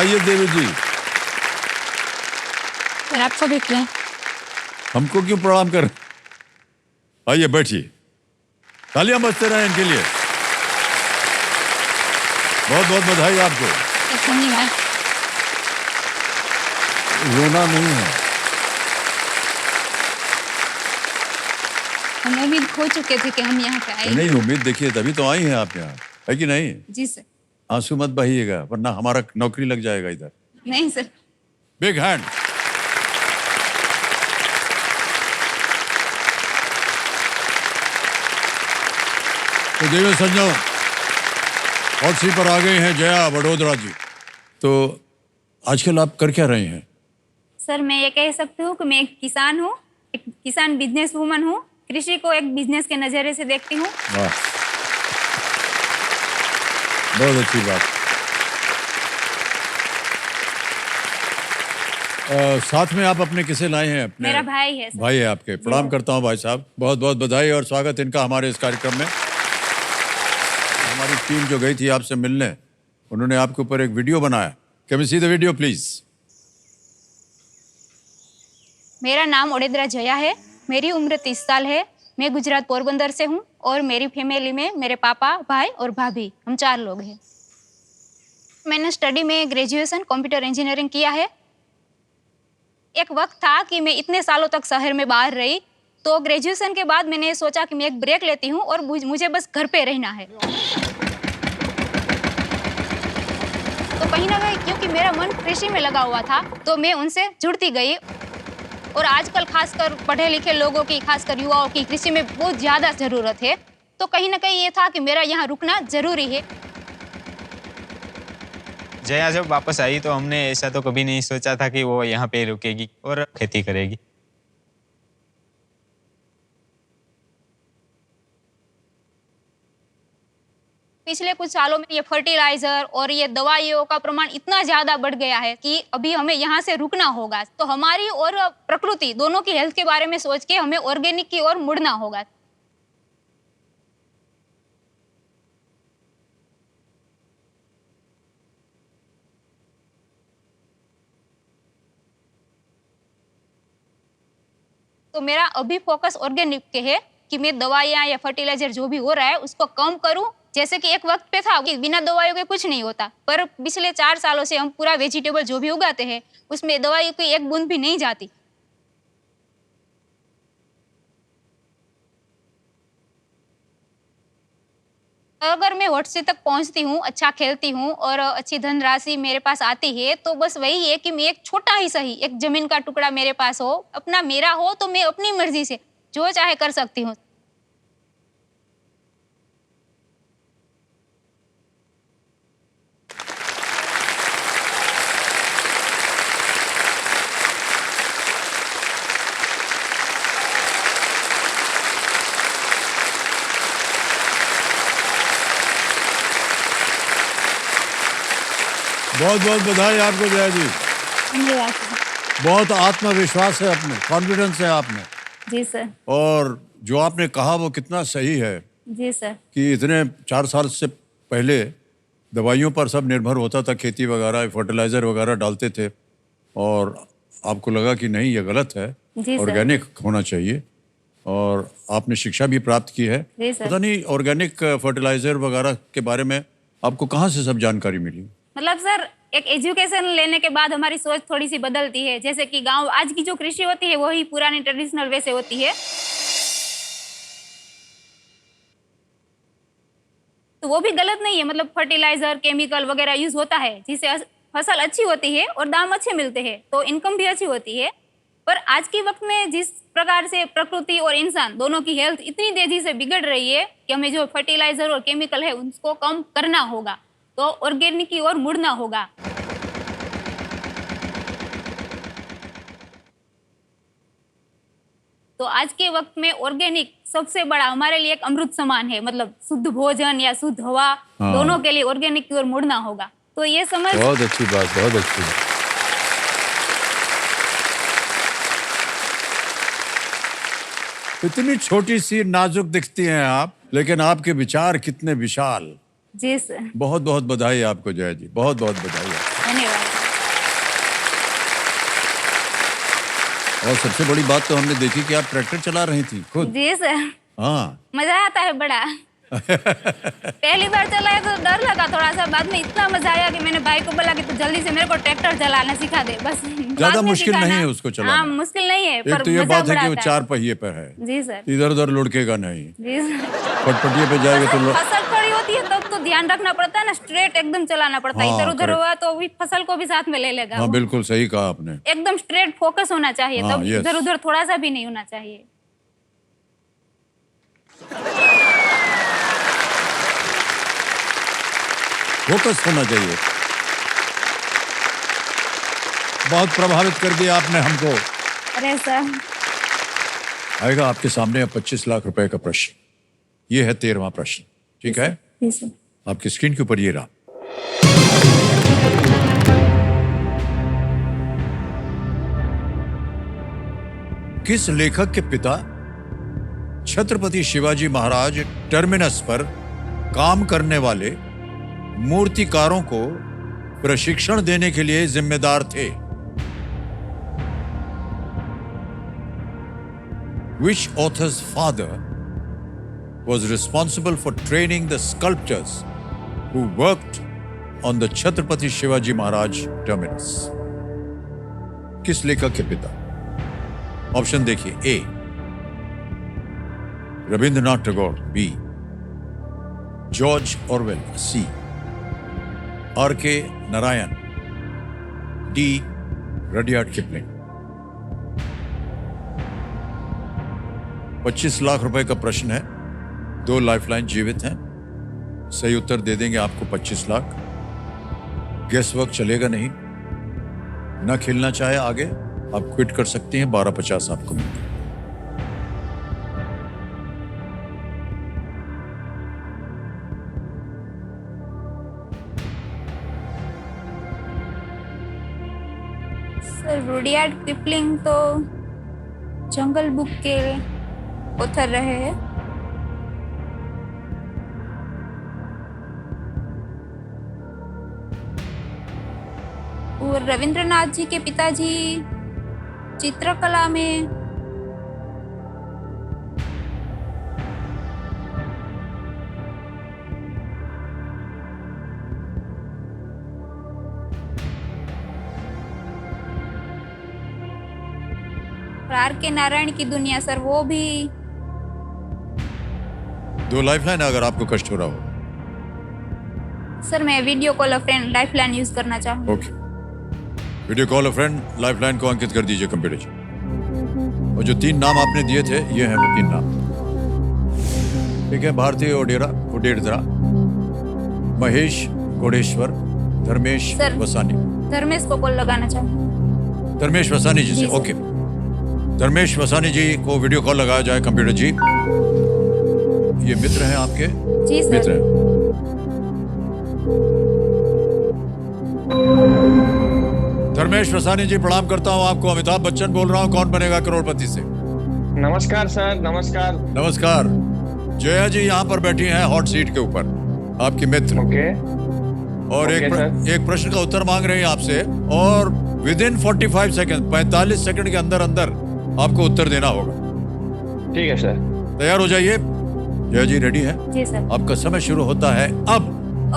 आइए देवी जी। सर आपको देख लें। हमको क्यों प्रणाम कर? आइए बैठिए, तालियां बजते रहे इनके लिए। बहुत बहुत बधाई आपको। धन्यवाद। रोना नहीं है। हम उम्मीद खो चुके थे कि हम यहाँ पे आए। नहीं, उम्मीद देखिए तभी तो आई हैं आप यहाँ, है कि नहीं? जी सर। आंसू मत बहाइएगा वरना हमारा नौकरी लग जाएगा इधर। नहीं सर। Big hand. तो देवी सज्जनों, और सी पर आ गए हैं जया वडोदरा जी। तो आजकल आप कर क्या रहे हैं? सर मैं ये कह सकती हूँ कि मैं एक किसान हूँ, एक किसान बिजनेस वूमन हूँ। कृषि को एक बिजनेस के नज़रिए से देखती हूँ। वाह, बहुत अच्छी बात। साथ में आप अपने किसे लाए हैं? अपने मेरा भाई है सर। भाई है आपके। प्रणाम करता हूं भाई साहब, बहुत बहुत बधाई और स्वागत इनका हमारे इस कार्यक्रम में। हमारी टीम जो गई थी आपसे मिलने, उन्होंने आपके ऊपर एक वीडियो बनाया। Can we see the video please? मेरा नाम वडोदरा जया है, मेरी उम्र 30 साल है। मैं गुजरात पोरबंदर से हूँ और मेरी फैमिली में मेरे पापा, भाई और भाभी, हम 4 लोग हैं। मैंने स्टडी में ग्रेजुएशन कंप्यूटर इंजीनियरिंग किया है। एक वक्त था कि मैं इतने सालों तक शहर में बाहर रही, तो ग्रेजुएशन के बाद मैंने सोचा कि मैं एक ब्रेक लेती हूँ और मुझे बस घर पे रहना है। तो कहीं ना कहीं क्योंकि मेरा मन कृषि में लगा हुआ था, तो मैं उनसे जुड़ती गई। और आजकल खासकर पढ़े लिखे लोगों की, खासकर युवाओं की कृषि में बहुत ज़्यादा ज़रूरत है। तो कहीं ना कहीं ये था कि मेरा यहाँ रुकना ज़रूरी है। जया जब वापस आई तो हमने ऐसा तो कभी नहीं सोचा था कि वो यहाँ पे रुकेगी और खेती करेगी। पिछले कुछ सालों में ये फर्टिलाइजर और ये दवाइयों का प्रमाण इतना ज़्यादा बढ़ गया है कि अभी हमें यहाँ से रुकना होगा। तो हमारी और प्रकृति दोनों की हेल्थ के बारे में सोच के हमें ऑर्गेनिक की ओर मुड़ना होगा। तो मेरा अभी फोकस ऑर्गेनिक के है कि मैं दवाइयाँ या फर्टिलाइजर जो भी हो रहा है उसको कम करूं। जैसे कि एक वक्त पे था कि बिना दवाइयों के कुछ नहीं होता, पर पिछले 4 सालों से हम पूरा वेजिटेबल जो भी उगाते हैं उसमें दवाई की एक बूंद भी नहीं जाती। अगर मैं WhatsApp तक पहुंचती हूँ, अच्छा खेलती हूँ और अच्छी धनराशि मेरे पास आती है, तो बस वही है कि मैं एक छोटा ही सही एक जमीन का टुकड़ा मेरे पास हो, अपना मेरा हो, तो मैं अपनी मर्जी से जो चाहे कर सकती हूँ। बहुत बहुत बधाई आपको जया जी। धन्यवाद। बहुत आत्मविश्वास है, अपने कॉन्फिडेंस है आप में। जी सर। और जो आपने कहा वो कितना सही है जी सर। कि इतने 4 साल से पहले दवाइयों पर सब निर्भर होता था, खेती वगैरह फर्टिलाइजर वगैरह डालते थे, और आपको लगा कि नहीं ये गलत है, जी सर। ऑर्गेनिक होना चाहिए, और आपने शिक्षा भी प्राप्त की है। जी सर। पता नहीं ऑर्गेनिक फर्टिलाइजर वगैरह के बारे में आपको कहाँ से सब जानकारी मिली? मतलब सर एक एजुकेशन लेने के बाद हमारी सोच थोड़ी सी बदलती है। जैसे कि गांव आज की जो कृषि होती है वही पुरानी ट्रेडिशनल वे से होती है, तो वो भी गलत नहीं है। मतलब फर्टिलाइजर केमिकल वगैरह यूज होता है जिससे फसल अच्छी होती है और दाम अच्छे मिलते हैं, तो इनकम भी अच्छी होती है। पर आज के वक्त में जिस प्रकार से प्रकृति और इंसान दोनों की हेल्थ इतनी तेजी से बिगड़ रही है कि हमें जो फर्टिलाइजर और केमिकल है उसको कम करना होगा, तो ऑर्गेनिक की ओर मुड़ना होगा। तो आज के वक्त में ऑर्गेनिक सबसे बड़ा हमारे लिए एक अमृत समान है। मतलब शुद्ध भोजन या शुद्ध हवा, हाँ। दोनों के लिए ऑर्गेनिक की ओर मुड़ना होगा। तो ये समझ बहुत अच्छी बात, बहुत अच्छी बात। इतनी छोटी सी नाजुक दिखती हैं आप, लेकिन आपके विचार कितने विशाल। जी सर। बहुत बहुत बधाई आपको जया जी, बहुत बहुत बधाई आपको। धन्यवाद। और सबसे बड़ी बात तो हमने देखी कि आप ट्रैक्टर चला रही थी खुद। जी सर, हाँ। मजा आता है बड़ा। पहली बार चलाया तो डर लगा थोड़ा सा, बाद में इतना मजा आया कि मैंने भाई को बोला कि तू जल्दी से मेरे को ट्रैक्टर चलाना सिखा दे बस। ज्यादा मुश्किल नहीं है उसको चलाना। हाँ, मुश्किल नहीं है, एक पर तो ये मजा बात है बड़ा कि वो आता 4 पहिए पे है, जी सर, इधर उधर लुढ़केगा नहीं। जी सर। पटपटिए पे जाएगा तो फसल खड़ी होती है तब तो ध्यान रखना पड़ता है ना, स्ट्रेट एकदम चलाना पड़ता है। हाँ, इधर उधर correct। हुआ तो भी फसल को भी साथ में ले लेगा हाँ वो। बिल्कुल सही कहा आपने। एकदम स्ट्रेट फोकस होना चाहिए, हाँ, तब yes। इधर उधर थोड़ा सा भी नहीं होना चाहिए। फोकस होना चाहिए। बहुत प्रभावित कर दिया आपने हमको। अरे सर, आएगा आपके सामने अब 25 लाख रुपए का प्रश्न। ये है 13वां प्रश्न, ठीक है? जी सर। आपकी स्क्रीन के ऊपर ये रहा। किस लेखक के पिता छत्रपति शिवाजी महाराज टर्मिनस पर काम करने वाले मूर्तिकारों को प्रशिक्षण देने के लिए जिम्मेदार थे? Which author's father was responsible for training the sculptors who worked on the Chhatrapati Shivaji Maharaj terminus? किस लेखक के पिता? ऑप्शन देखिए। A Rabindranath Tagore, B George Orwell, C R K Narayan, D Rudyard Kipling. 25 lakh रुपए का प्रश्न है, 2 लाइफलाइन जीवित हैं। सही उत्तर दे देंगे आपको 25 लाख। गेस वर्क चलेगा नहीं। ना खेलना चाहे आगे आप क्विट कर सकते हैं। 1250 आपको मिलेगा। सर, रुडियार्ड किपलिंग तो जंगल बुक के ऑथर रहे हैं। और रविंद्रनाथ जी के पिताजी चित्रकला में आर के नारायण की दुनिया, सर वो भी। 2 लाइफलाइन अगर आपको कष्ट हो रहा हो। सर मैं वीडियो कॉल अ फ्रेंड लाइफलाइन यूज करना चाहूँ। ओके, वीडियो कॉल अ फ्रेंड लाइफलाइन को अंकित कर दीजिए कंप्यूटर जी। और जो 3 नाम आपने दिए थे ये हैं वो 3 नाम, ठीक है? भारती ओडेरा, महेश घोड़ेश्वर, धर्मेश सर। वसानी। धर्मेश को कॉल लगाना चाहूँ। धर्मेश वसानी जी से, जी, सर। ओके। धर्मेश वसानी जी को वीडियो कॉल लगाया जाए कंप्यूटर जी। ये मित्र हैं आपके? जी सर। मित्र हैं। धर्मेश वसानी जी प्रणाम करता हूं आपको। अमिताभ बच्चन बोल रहा हूं, कौन बनेगा करोड़पति से। नमस्कार सर, नमस्कार। नमस्कार। जया जी यहाँ पर बैठी हैं हॉट सीट के ऊपर, आपकी मित्र। ओके। और ओके, एक प्रश्न का उत्तर मांग रहे हैं आपसे, और विद इन 45 सेकंड, 45 सेकंड के अंदर अंदर आपको उत्तर देना होगा। ठीक है सर। तैयार हो जाइए। जया जी रेडी है? जी सर। आपका समय शुरू होता है अब।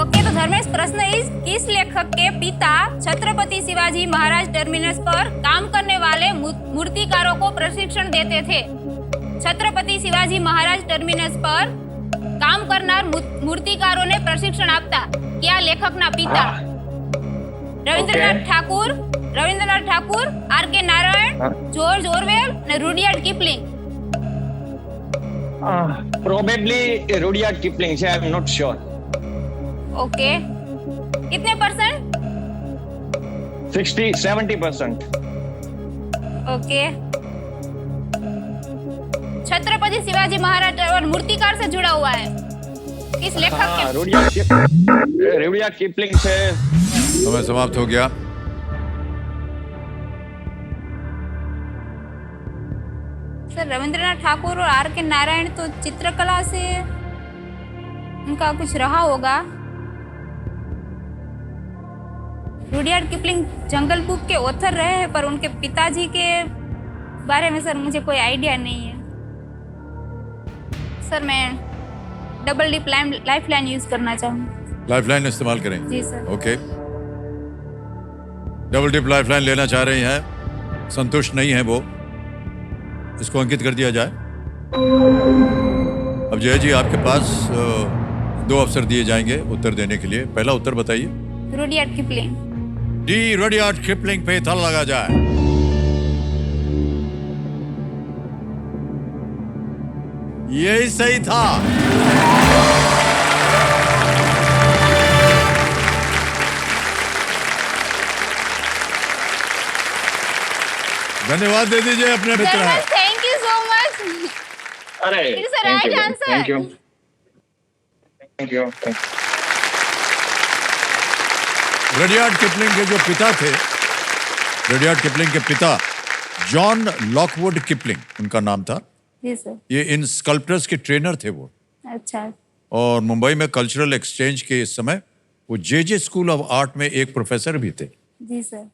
ओके, तो धर्मेश, प्रश्न इस किस लेखक के पिता छत्रपति शिवाजी महाराज टर्मिनस पर काम करने वाले मूर्तिकारों को प्रशिक्षण देते थे? छत्रपति शिवाजी महाराज टर्मिनस पर काम करનાર મૂર્તિકારોને પ્રશિક્ષણ આપતા કયા લેખકના પિતા? રવિન્દ્રનાથ ઠાકુર, આર કે નારાયણ, જॉर्ज ऑरवेल અને Rudyard Kipling. Probably Rudyard Kipling છે, I am not sure. Okay, कितने परसेंट? 60-70%। ओके। छत्रपति शिवाजी महाराज और मूर्तिकार से जुड़ा हुआ है, किस लेखक के? रुडियार्ड किपलिंग છે। समय समाप्त हो गया। सर, रविंद्रनाथ ठाकुर और आर के नारायण तो चित्रकला से उनका कुछ रहा होगा। रुडयार्ड किपलिंग जंगल बुक के ऑथर रहे हैं, पर उनके पिताजी के बारे में सर मुझे कोई आइडिया नहीं है। सर मैं double dip life line use करना चाहूँ। लाइफलाइन इस्तेमाल करेंगे? जी sir. Okay, double dip lifeline लेना चाह रही हैं, संतुष्ट नहीं है वो, इसको अंकित कर दिया जाए। अब जय जी आपके पास 2 अवसर दिए जाएंगे उत्तर देने के लिए। पहला उत्तर बताइए। Rudyard Kipling. D, Rudyard Kipling पे ताला लगा जाए। यही सही था। धन्यवाद दे दीजिए अपने मित्र हैं। Thank you so much. अरे It is the thank right you, answer. thank you, thank you, thank you. Rudyard Kipling के जो पिता थे, रुडयार्ड किपलिंग के पिता जॉन लॉकवुड किपलिंग उनका नाम था। जी सर। ये इन स्कल्प्टर्स के ट्रेनर थे वो, अच्छा। और मुंबई में कल्चरल एक्सचेंज के इस समय वो जे स्कूल ऑफ आर्ट में एक प्रोफेसर भी थे। जी सर।